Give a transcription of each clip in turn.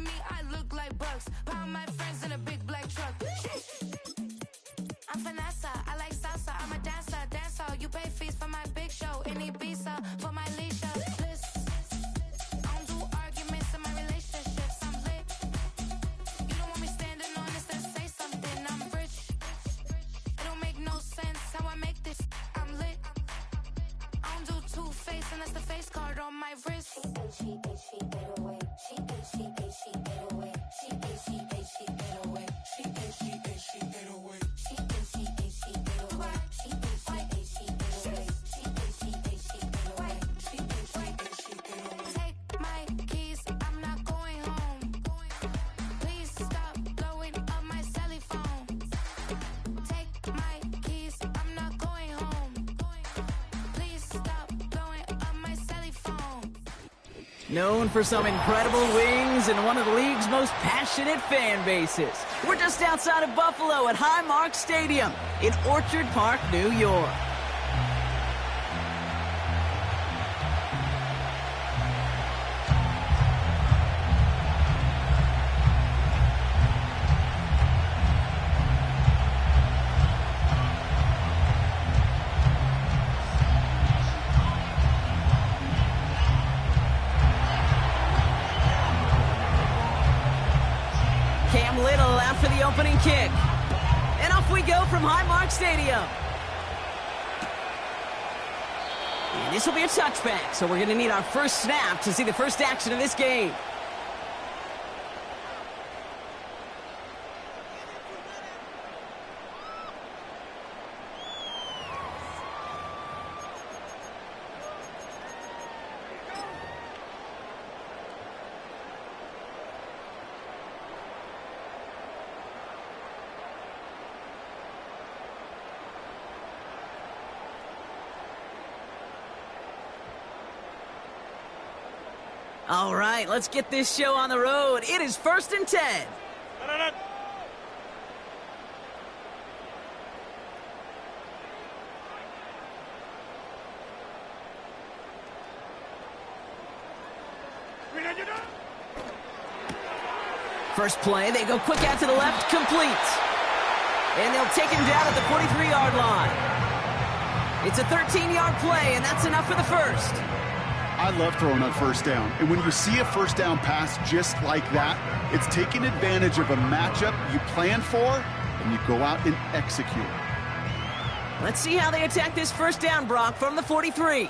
me, I look like Bucks. Pound my friends in a big black truck. I'm Vanessa, I like salsa. I'm a dancer. You pay fees for my big show. In Ibiza for my leisure. Listen, I don't do arguments in my relationships. I'm lit. You don't want me standing on this, then say something. I'm rich. It don't make no sense how I make this. I'm lit. I don't do two-face, and that's the face card on my wrist. She 808. She 808. She 808. She 808. She 808. She 808. She 808. She 808. She 808. She 808. She 808. She 808. She 808. She 808. She 808. Take my keys, I'm not going home. Please stop blowing up my celly phone. Take my keys, I'm not going home. Please stop blowing up my celly phone. Known for some incredible wings and one of the league's most passionate fan bases. We're just outside of Buffalo at Highmark Stadium in Orchard Park, New York. Cam Little out for the opening kick. And off we go from Highmark Stadium. And this will be a touchback, so we're going to need our first snap to see the first action of this game. All right, let's get this show on the road. It is 1st and 10. First play, they go quick out to the left, complete. And they'll take him down at the 43-yard line. It's a 13-yard play, and that's enough for the first. I love throwing on first down. And when you see a first down pass just like that, it's taking advantage of a matchup you plan for, and you go out and execute. Let's see how they attack this first down, Brock, from the 43.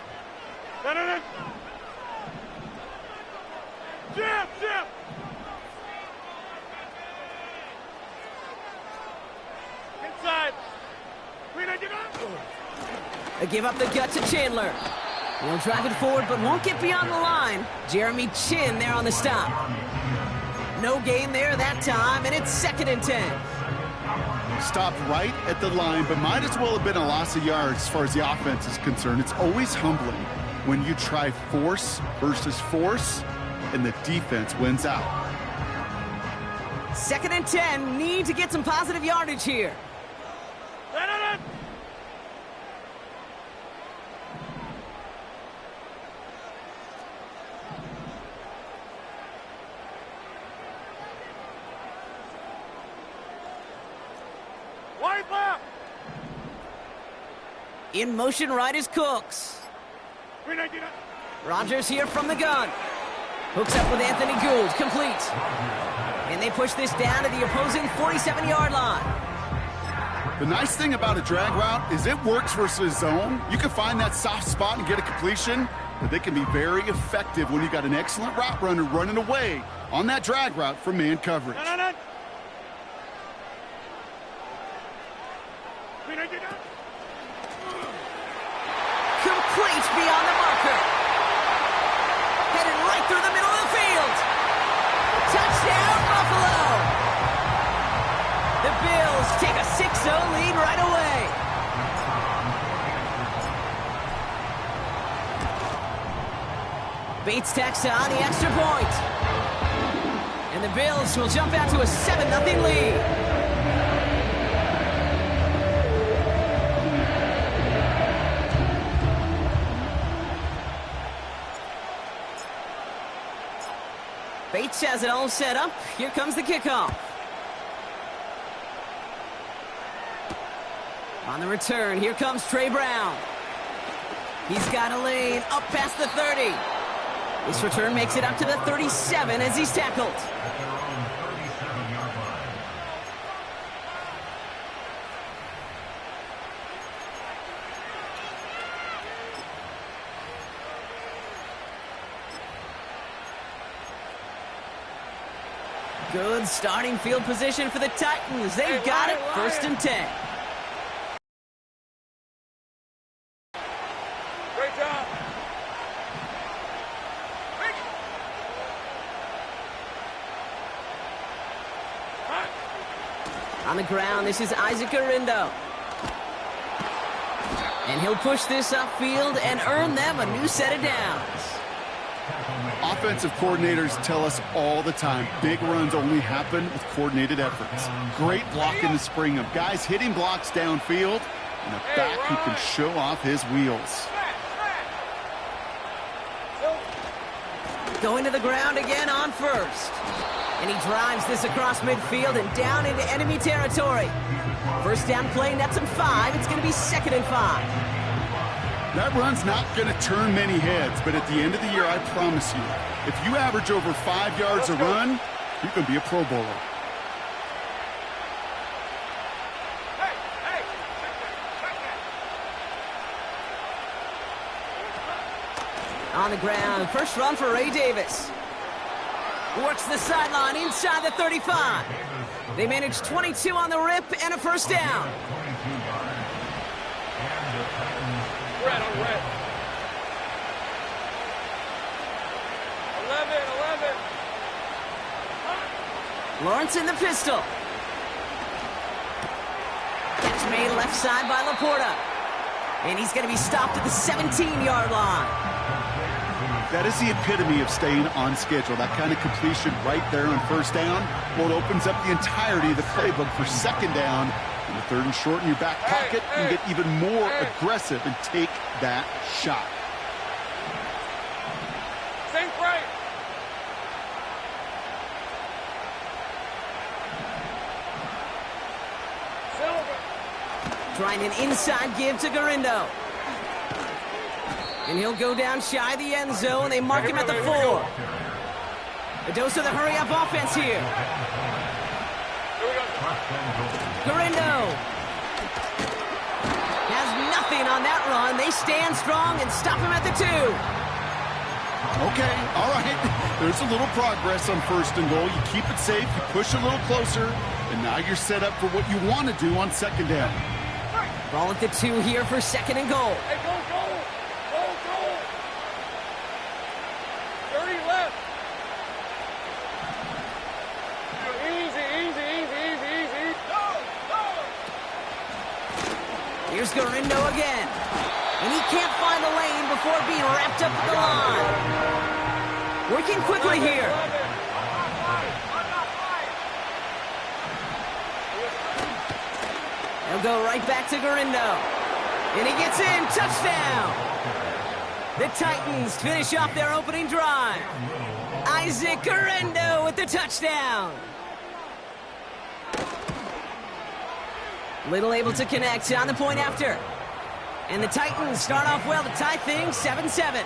Jab! Inside. They give up the gut to Chandler. He'll drive it forward, but won't get beyond the line. Jeremy Chin there on the stop. No gain there that time, and it's 2nd and 10. Stopped right at the line, but might as well have been a loss of yards as far as the offense is concerned. It's always humbling when you try force versus force, and the defense wins out. 2nd and 10, need to get some positive yardage here. In motion right is Cooks. Rodgers here from the gun. Hooks up with Anthony Gould, complete. And they push this down to the opposing 47-yard line. The nice thing about a drag route is it works versus zone. You can find that soft spot and get a completion, but they can be very effective when you got an excellent route runner running away on that drag route from man coverage. Complete beyond the marker. Headed right through the middle of the field. Touchdown, Buffalo. The Bills take a 6-0 lead right away. Bates tacks on the extra point. And the Bills will jump out to a 7-0 lead. Bates coach has it all set up. Here comes the kickoff. On the return, here comes Trey Brown. He's got a lane up past the 30. This return makes it up to the 37 as he's tackled. Good starting field position for the Titans. They've got it, 1st and 10. Great job. On the ground, this is Isaac Gurindo. And he'll push this upfield and earn them a new set of downs. Offensive coordinators tell us all the time, big runs only happen with coordinated efforts. Great block in the spring of guys hitting blocks downfield and a back who can show off his wheels. Going to the ground again on 1st. And he drives this across midfield and down into enemy territory. 1st down play, nets him 5. It's going to be 2nd and 5. That run's not going to turn many heads, but at the end of the year, I promise you, if you average over 5 yards a run, you can be a Pro Bowler. On the ground, first run for Ray Davis. Works the sideline inside the 35. They manage 22 on the rip and a 1st down. Red on red. 11. Lawrence in the pistol. Catch made left side by Laporta. And he's going to be stopped at the 17-yard line. That is the epitome of staying on schedule. That kind of completion right there on 1st down. Well, it opens up the entirety of the playbook for 2nd down. In the 3rd and short in your back pocket, you can get even more aggressive and take that shot. Think right. Silver. Trying an inside give to Gurindo. And he'll go down shy of the end zone. They mark him at the 4. A dose of the hurry-up offense here. Gurindo has nothing on that run. They stand strong and stop him at the 2. Okay, all right. There's a little progress on 1st and goal. You keep it safe, you push a little closer, and now you're set up for what you want to do on 2nd down. Ball at the 2 here for 2nd and goal. Hey, go. 30 left. Easy. Go. Here's Gurindo again. And he can't find a lane before being wrapped up at the line. Working quickly here. He'll go right back to Gurindo. And he gets in. Touchdown. The Titans finish off their opening drive. Isaac Gurindo with the touchdown. Little able to connect on the point after. And the Titans start off well to tie things 7-7.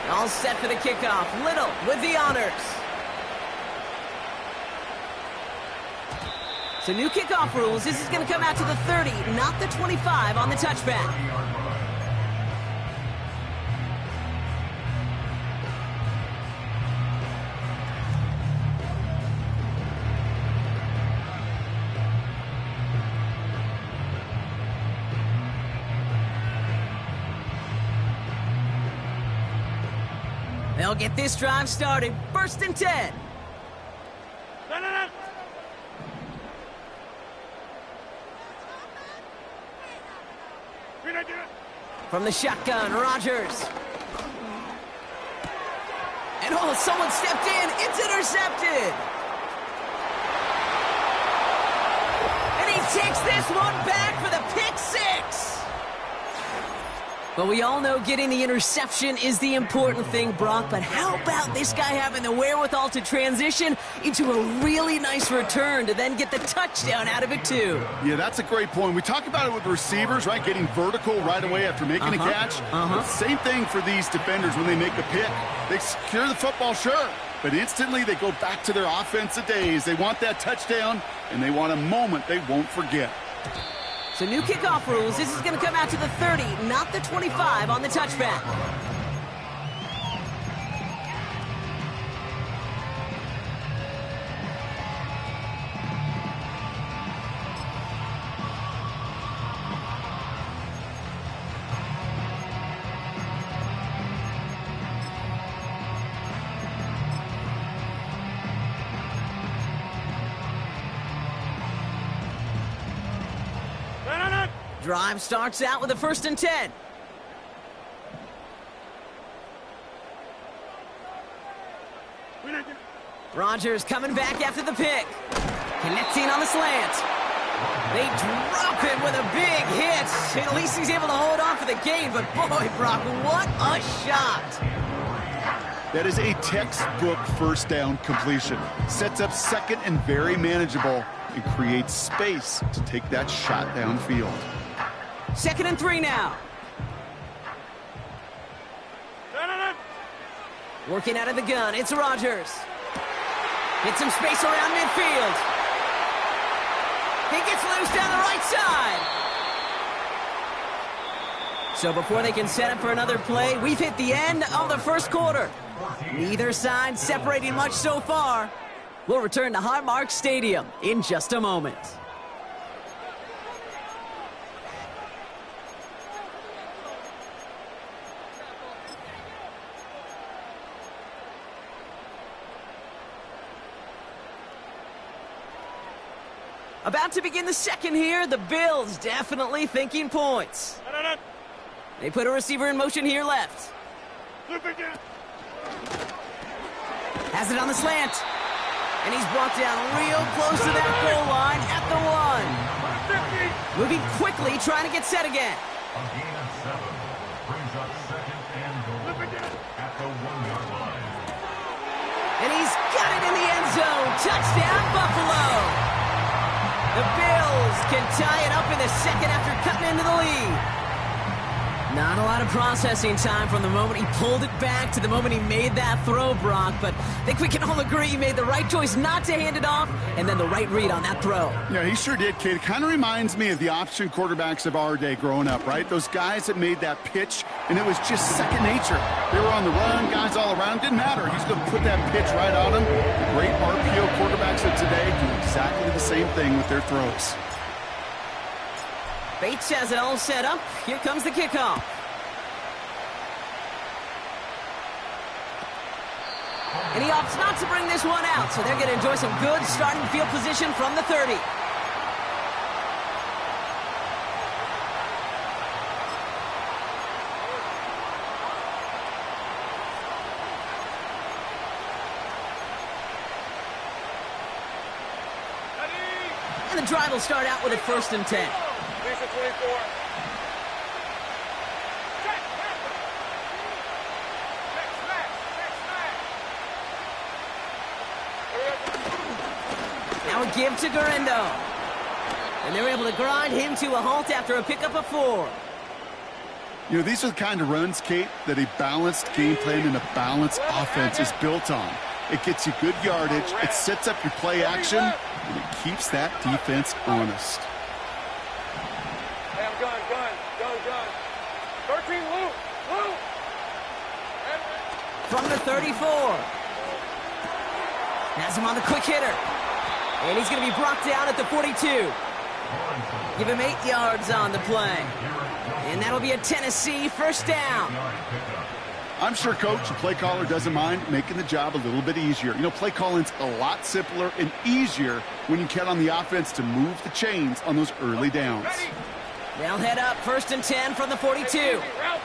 All set for the kickoff. Little with the honors. So new kickoff rules. This is going to come out to the 30, not the 25 on the touchback. They'll get this drive started. 1st and 10. No. From the shotgun, Rodgers. And someone stepped in. It's intercepted. And he takes this one back for the pick 6. But we all know getting the interception is the important thing, Brock. But how about this guy having the wherewithal to transition into a really nice return to then get the touchdown out of it, too? Yeah, that's a great point. We talk about it with receivers, right? Getting vertical right away after making a catch. Same thing for these defenders when they make a pick. They secure the football, sure, but instantly they go back to their offensive days. They want that touchdown, and they want a moment they won't forget. So new kickoff rules. This is going to come out to the 30, not the 25 on the touchback. Drive starts out with a 1st and 10. Rodgers coming back after the pick. Connecting on the slant. They drop him with a big hit. At least he's able to hold on for the gain, but boy, Brock, what a shot. That is a textbook first down completion. Sets up second and very manageable and creates space to take that shot downfield. 2nd and 3 now. Working out of the gun, it's Rodgers. Gets some space around midfield. He gets loose down the right side. So before they can set up for another play, we've hit the end of the first quarter. Neither side separating much so far. We'll return to Highmark Stadium in just a moment. About to begin the second here. The Bills definitely thinking points. They put a receiver in motion here left. Has it on the slant. And he's brought down real close to that goal line at the 1. Moving quickly, trying to get set again. A gain of 7 brings up 2nd and goal at the 1-yard line. And he's got it in the end zone. Touchdown, Buffalo. The Bills can tie it up in the second after cutting into the lead. Not a lot of processing time from the moment he pulled it back to the moment he made that throw, Brock. But I think we can all agree he made the right choice not to hand it off, and then the right read on that throw. Yeah, he sure did, kid. It kind of reminds me of the option quarterbacks of our day growing up, right? Those guys that made that pitch, and it was just second nature. They were on the run, guys all around. Didn't matter. He's going to put that pitch right on him. The great RPO quarterbacks of today do exactly the same thing with their throws. Bates has it all set up. Here comes the kickoff. And he opts not to bring this one out, so they're going to enjoy some good starting field position from the 30. And the drive will start out with a 1st and 10. Lisa 24. Now a give to Guerendo. And they're able to grind him to a halt after a pickup of 4. You know, these are the kind of runs, Kate, that a balanced game plan and a balanced offense is built on. It gets you good yardage, it sets up your play action, and it keeps that defense honest. Hey, I'm gun. 13, Lou. From the 34. Has him on the quick hitter. And he's going to be brought down at the 42. Give him 8 yards on the play. And that'll be a Tennessee first down. I'm sure coach, the play caller, doesn't mind making the job a little bit easier. You know, play calling's a lot simpler and easier when you count on the offense to move the chains on those early downs. They'll head up 1st and 10 from the 42. Route.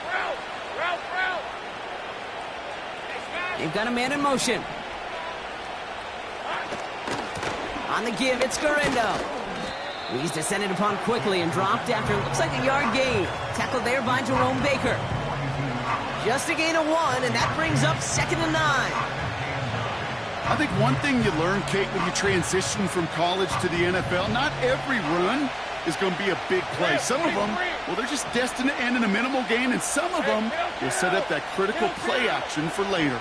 They've got a man in motion. On the give, it's Guerendo. He's descended upon quickly and dropped after it looks like a yard gain. Tackled there by Jerome Baker. Just a gain of 1, and that brings up 2nd and 9. I think one thing you learn, Kate, when you transition from college to the NFL, not every run is going to be a big play. Some of them, well, they're just destined to end in a minimal gain, and some of them will set up that critical play action for later.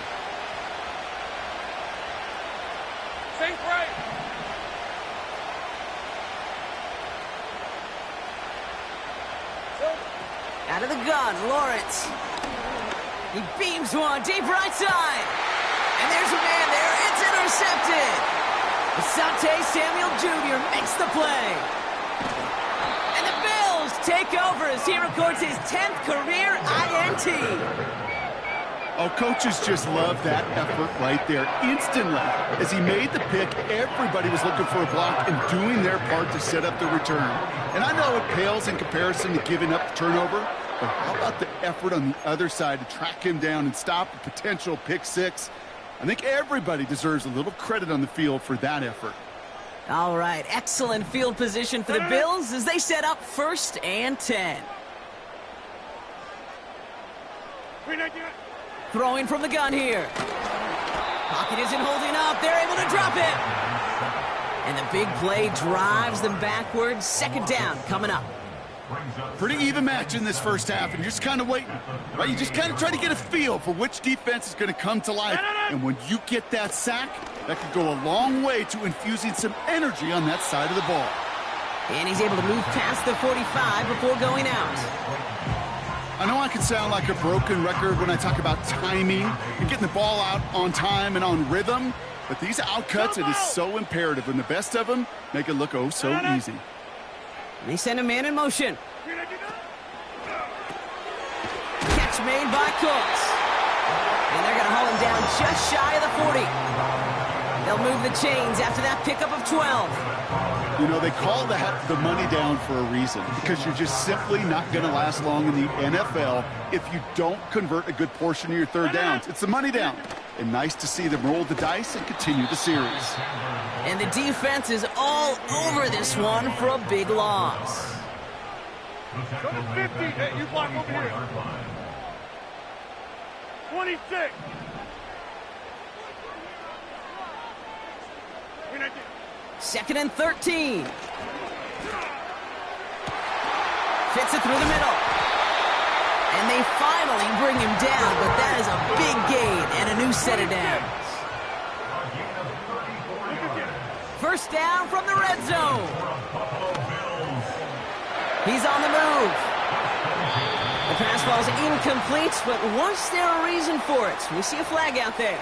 Think right. Out of the gun, Lawrence. He beams one deep right side. And there's a man there. It's intercepted. Asante Samuel Jr. makes the play. And the Bills take over as he records his 10th career INT. Oh, coaches just love that effort right there. Instantly, as he made the pick, everybody was looking for a block and doing their part to set up the return. And I know it pales in comparison to giving up the turnover, but how about the effort on the other side to track him down and stop a potential pick six? I think everybody deserves a little credit on the field for that effort. All right, excellent field position for the Bills as they set up 1st and 10. Throwing from the gun here. Pocket isn't holding up. They're able to drop it. And the big play drives them backwards. 2nd down coming up. Pretty even match in this first half, and you're just kind of waiting, right? You just kind of try to get a feel for which defense is going to come to life. And when you get that sack, that could go a long way to infusing some energy on that side of the ball. And he's able to move past the 45 before going out. I know I can sound like a broken record when I talk about timing and getting the ball out on time and on rhythm, but these outcuts, it is so imperative, and the best of them make it look oh so easy. They send a man in motion. Catch made by Cooks. And they're going to haul him down just shy of the 40. They'll move the chains after that pickup of 12. You know, they call that the money down for a reason, because you're just simply not going to last long in the NFL if you don't convert a good portion of your third downs. It's the money down. And nice to see them roll the dice and continue the series. And the defense is all over this one for a big loss. Go to 50. Hey, you block over here. 26. Second and 13. Fits it through the middle. And they finally bring him down, but that is a big gain and a new set of downs. 1st down from the red zone. He's on the move. The pass ball is incomplete, but was there a reason for it? We see a flag out there.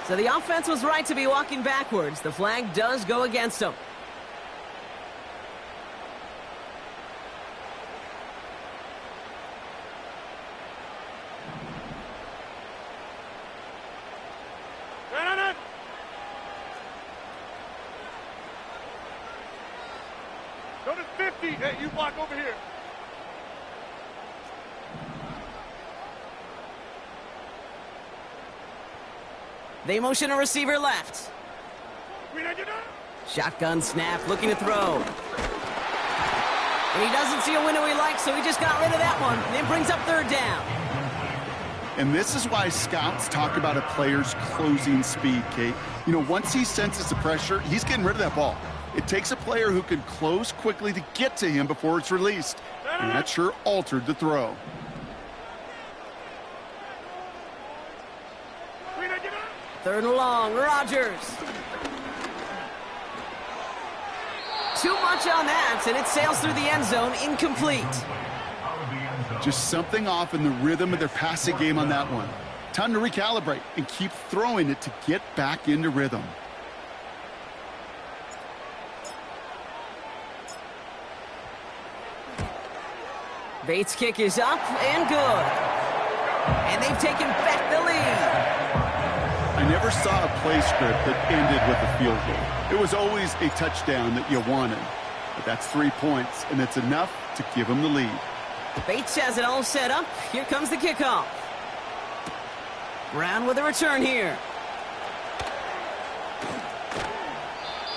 So the offense was right to be walking backwards. The flag does go against them. Go to 50. Hey, you block over here. They motion a receiver left. Shotgun snap, looking to throw. And he doesn't see a window he likes, so he just got rid of that one. Then brings up 3rd down. And this is why scouts talk about a player's closing speed, Kate. You know, once he senses the pressure, he's getting rid of that ball. It takes a player who can close quickly to get to him before it's released. And that sure altered the throw. Third and long, Rodgers. Too much on that, and it sails through the end zone, incomplete. Just something off in the rhythm of their passing game on that one. Time to recalibrate and keep throwing it to get back into rhythm. Bates' kick is up and good. And they've taken back the lead. I never saw a play script that ended with a field goal. It was always a touchdown that you wanted. But that's 3 points, and it's enough to give them the lead. Bates has it all set up. Here comes the kickoff. Brown with a return here.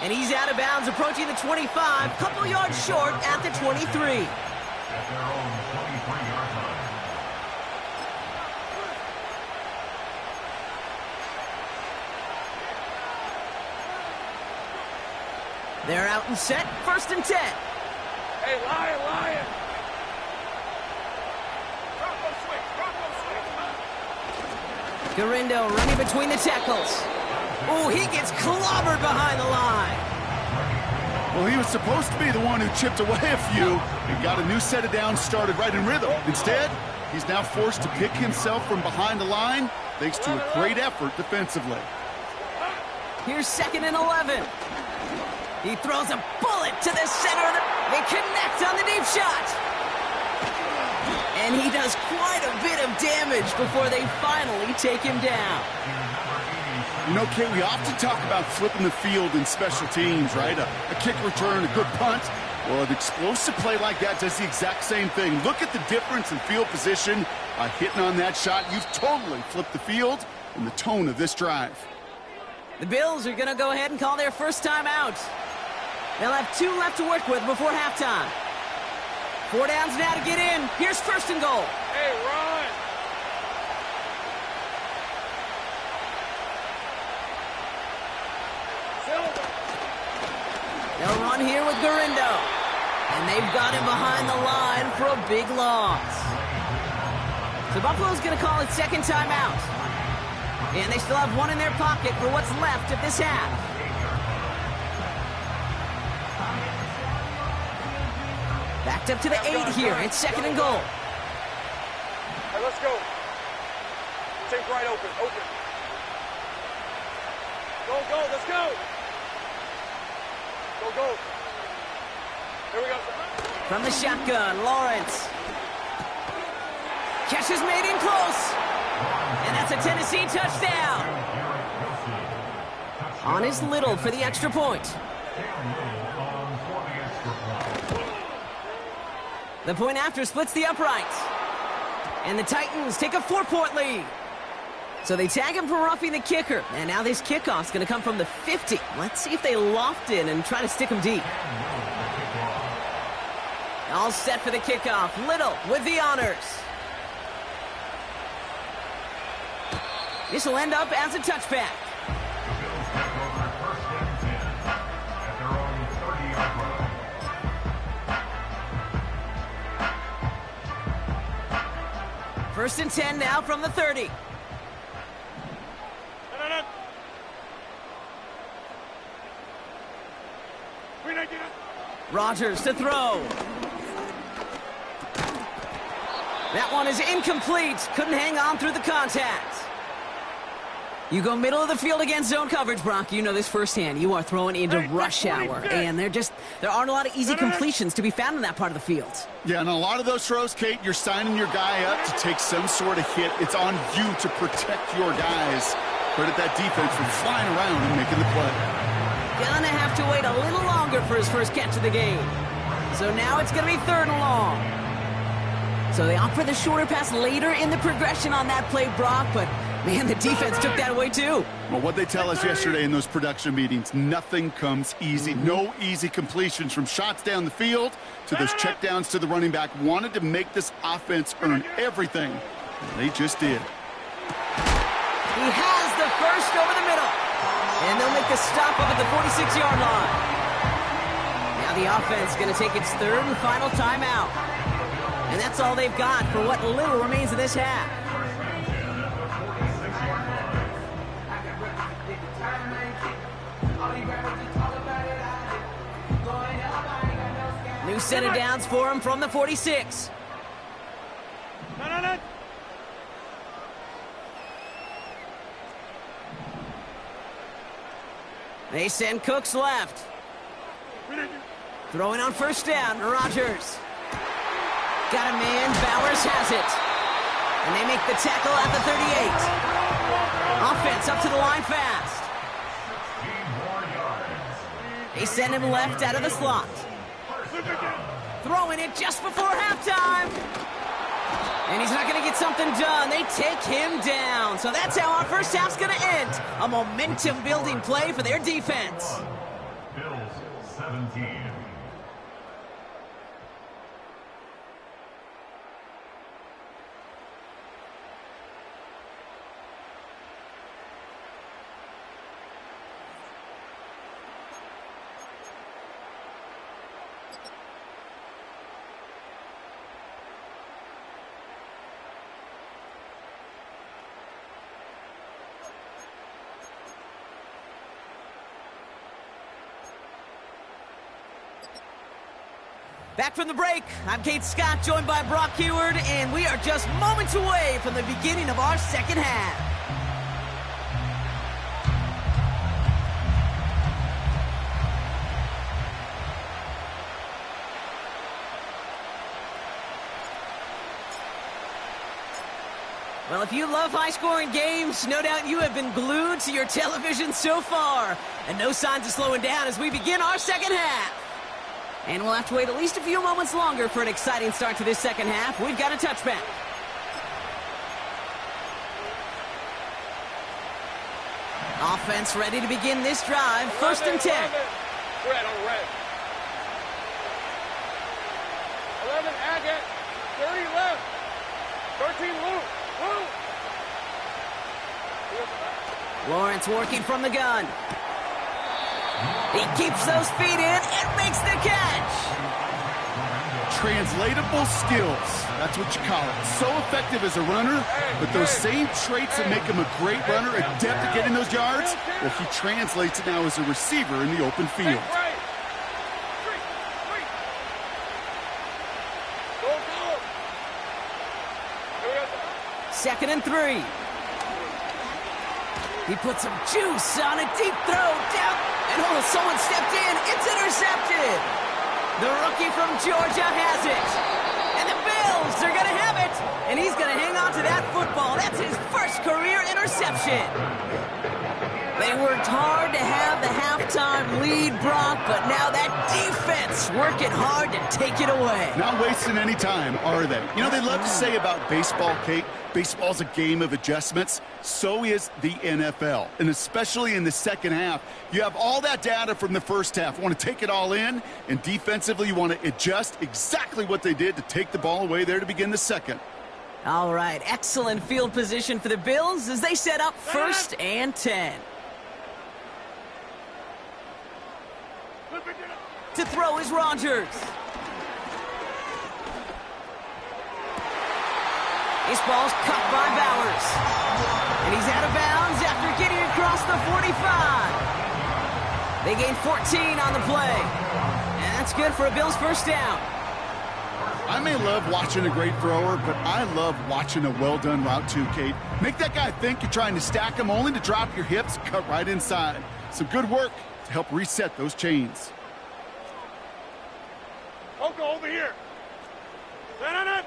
And he's out of bounds, approaching the 25, couple yards short at the 23. At their own 23-yard line. They're out and set, 1st and 10. Hey, Lion! Garindo running between the tackles. Oh, he gets clobbered behind the line. Well, he was supposed to be the one who chipped away a few and got a new set of downs started right in rhythm. Instead, he's now forced to pick himself from behind the line thanks to a great effort defensively. Here's 2nd and 11. He throws a bullet to the center of the... They connect on the deep shot. And he does quite a bit of damage before they finally take him down. You know, Kate, we often talk about flipping the field in special teams, right? A kick return, a good punt. Well, an explosive play like that does the exact same thing. Look at the difference in field position. By hitting on that shot, you've totally flipped the field and the tone of this drive. The Bills are going to go ahead and call their first time out. They'll have 2 left to work with before halftime. 4 downs now to get in. Here's 1st and goal. Hey, run! They'll run here with Garindo. And they've got him behind the line for a big loss. So Buffalo's going to call its 2nd timeout. And they still have 1 in their pocket for what's left of this half. Backed up to the 8 here. It's 2nd and goal. All right, let's go. Take right open. Go, let's go. Go. Here we go. From the shotgun, Lawrence. Catch is made in close. And that's a Tennessee touchdown. On is Little for the extra point. The point after splits the uprights. And the Titans take a 4-point lead. So they tag him for roughing the kicker. And now this kickoff's going to come from the 50. Let's see if they loft in and try to stick him deep. All set for the kickoff. Little with the honors. This will end up as a touchback. First and 10 now from the 30. Rodgers to throw. That one is incomplete. Couldn't hang on through the contact. You go middle of the field against zone coverage, Brock. You know this firsthand. You are throwing into rush hour. And there aren't a lot of easy completions to be found in that part of the field. Yeah, and a lot of those throws, Kate, you're signing your guy up to take some sort of hit. It's on you to protect your guys. Credit that defense for flying around and making the play. Gonna have to wait a little longer for his first catch of the game. So now it's gonna be 3rd and long. So they opt for the shorter pass later in the progression on that play, Brock, but man, the defense took that away too. Well, what they tell us yesterday in those production meetings, nothing comes easy. No easy completions from shots down the field to those checkdowns to the running back. Wanted to make this offense earn everything. And they just did. He has the first over the middle. And they'll make the stop up at the 46-yard line. Now the offense is going to take its 3rd and final timeout. And that's all they've got for what little remains of this half. New set of downs for him from the 46. They send Cooks left. Throwing on 1st down, Rodgers. Got a man, Bowers has it. And they make the tackle at the 38. Offense up to the line fast. They send him left out of the slot. Throwing it just before halftime. And he's not going to get something done. They take him down. So that's how our first half's going to end. A momentum-building play for their defense. 17. Back from the break, I'm Kate Scott, joined by Brock Huard, and we are just moments away from the beginning of our second half. Well, if you love high-scoring games, no doubt you have been glued to your television so far. And no signs of slowing down as we begin our second half. And we'll have to wait at least a few moments longer for an exciting start to this second half. We've got a touchback. Offense ready to begin this drive. First and 10. Red on red. 11 Agate. 30 left. 13 Luke. Lawrence working from the gun. He keeps those feet in and makes the catch. Translatable skills. That's what you call it. So effective as a runner, but those same traits that make him a great runner, adept at getting those yards, well, he translates it now as a receiver in the open field. Second and 3. He puts some juice on a deep throw down. And someone stepped in. It's intercepted. The rookie from Georgia has it. And the Bills are going to have it. And he's going to hang on to that football. That's his first career interception. They worked hard to have the halftime lead, Brock, but now that defense working hard to take it away. Not wasting any time, are they? You know, they love to say about baseball, Kate, baseball's a game of adjustments. So is the NFL. And especially in the second half, you have all that data from the first half. You want to take it all in, and defensively you want to adjust exactly what they did to take the ball away there to begin the second. All right, excellent field position for the Bills as they set up first and 10. To throw is Rodgers. This ball's cut by Bowers. And he's out of bounds after getting across the 45. They gain 14 on the play. And that's good for a Bills first down. I may love watching a great thrower, but I love watching a well-done route too, Kate. Make that guy think you're trying to stack him only to drop your hips, cut right inside. Some good work to help reset those chains. Go over here. Stand on it.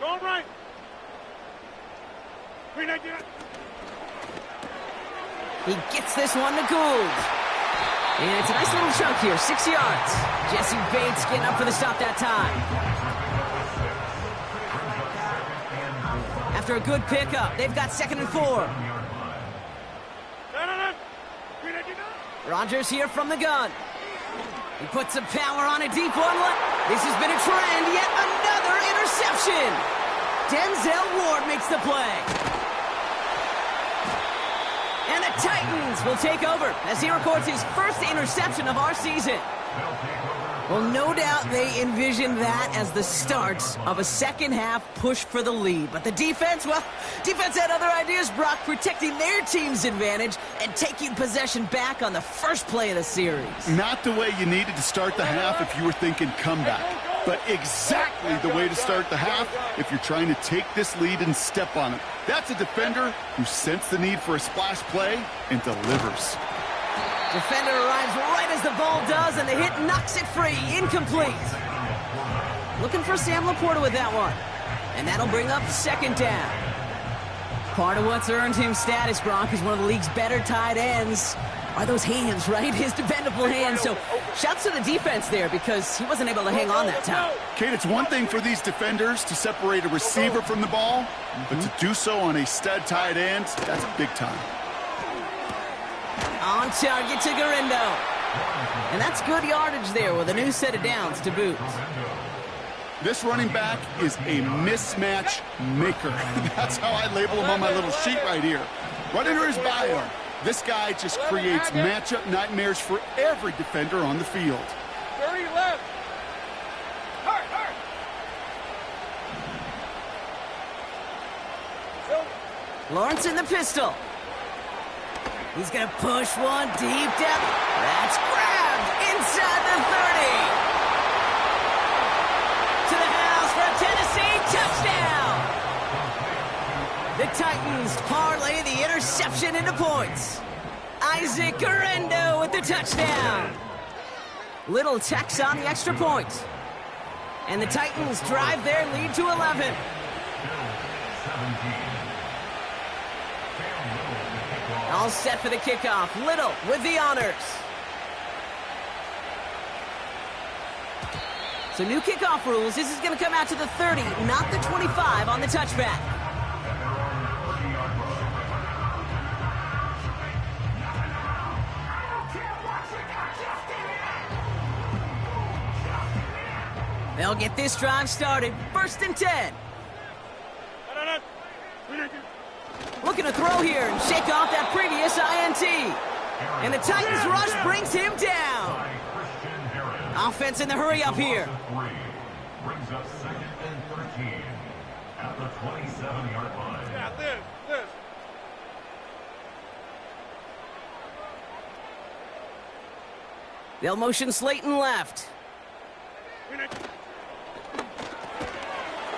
Go right. He gets this one to Gould. And it's a nice little chunk here, 6 yards. Jesse Bates getting up for the stop that time. After a good pickup, they've got second and 4. Rodgers here from the gun. He puts some power on a deep one. This has been a trend. Yet another interception. Denzel Ward makes the play. And the Titans will take over as he records his first interception of our season. Well, no doubt they envisioned that as the start of a second-half push for the lead. But the defense, well, defense had other ideas, Brock, protecting their team's advantage and taking possession back on the first play of the series. Not the way you needed to start the half if you were thinking comeback, but exactly the way to start the half if you're trying to take this lead and step on it. That's a defender who sensed the need for a splash play and delivers. Defender arrives right as the ball does, and the hit knocks it free. Incomplete. Looking for Sam Laporta with that one. And that'll bring up second down. Part of what's earned him status, Brock, is one of the league's better tight ends. Are those hands, right? His dependable hands. So shouts to the defense there because he wasn't able to hang on that time. Kate, it's one thing for these defenders to separate a receiver from the ball, but to do so on a stud tight end, that's big time. On target to Garindo. And that's good yardage there with a new set of downs to boot. This running back is a mismatch maker. That's how I label him on my little sheet right here. Right under his bio, this guy just creates matchup nightmares for every defender on the field. 30 left. Hard. Lawrence in the pistol. He's going to push one deep down. That's grabbed inside the 30. To the house for a Tennessee touchdown. The Titans parlay the interception into points. Isaac Guerrero with the touchdown. Little tacks on the extra point. And the Titans drive their lead to 11. All set for the kickoff. Little with the honors. So new kickoff rules. This is going to come out to the 30, not the 25 on the touchback. They'll get this drive started. 1st and 10. Looking to throw here and shake off that previous INT. And the Titans rush brings him down. Offense in the hurry up here. Brings up 2nd and 13 at the 27-yard line. Yeah, this. They'll motion Slayton left.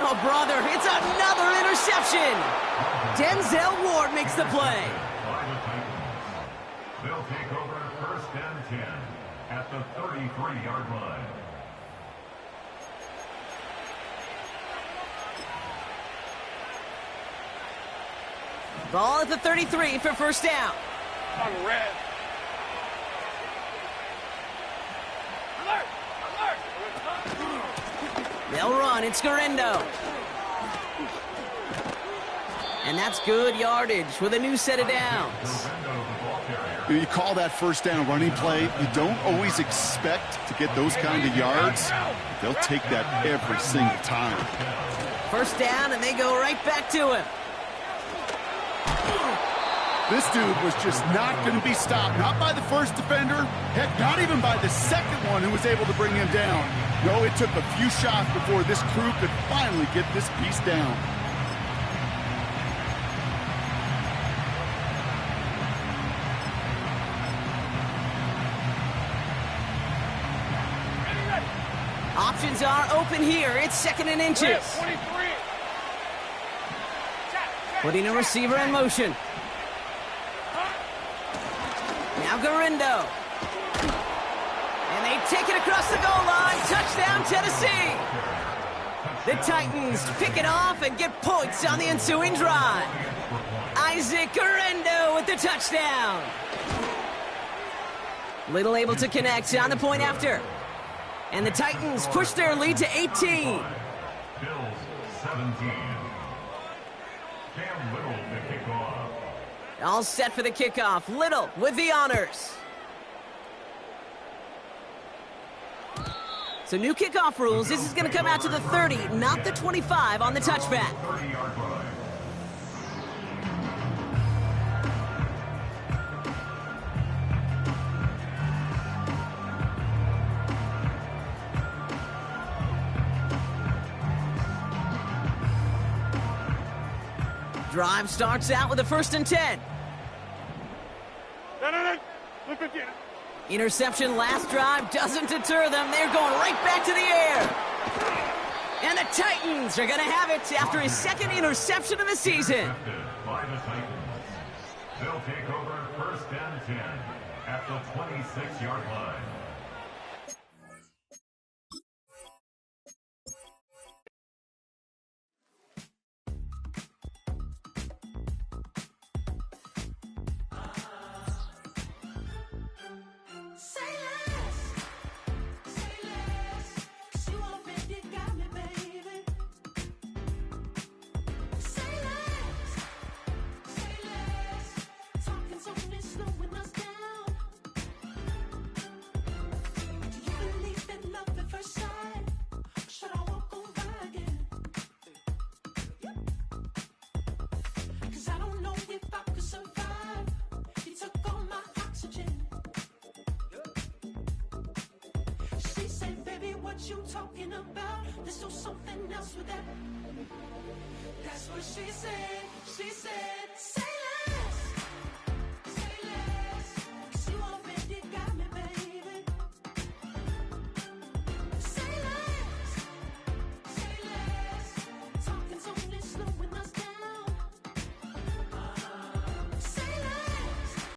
Oh, brother, it's another interception. Denzel Ward makes the play. By the Titans. They'll take over 1st and 10 at the 33-yard line. Ball at the 33 for 1st down. On red. Alert! They'll run. It's Guerrero. And that's good yardage with a new set of downs. You call that 1st down running play. You don't always expect to get those kind of yards. They'll take that every single time. 1st down, and they go right back to him. This dude was just not going to be stopped. Not by the first defender. Heck, not even by the second one who was able to bring him down. No, it took a few shots before this crew could finally get this piece down. Options are open here. It's 2nd and inches. 23. Putting a receiver in motion. Now Guerrero. And they take it across the goal line. Touchdown, Tennessee. The Titans pick it off and get points on the ensuing drive. Isaac Guerrero with the touchdown. Little able to connect on the point after. And the Titans push their lead to 18. Bills 17. Cam Little to kick off. All set for the kickoff. Little with the honors. So new kickoff rules. This is going to come out to the 30, not the 25 on the touchback. 30-yard line. Drive starts out with a 1st and 10. Look at you. Interception last drive doesn't deter them. They're going right back to the air. And the Titans are going to have it after his 2nd interception of the season. By the Titans. They'll take over 1st and 10 at the 26-yard line. what you talking about. There's still something else with that. That's what she said. She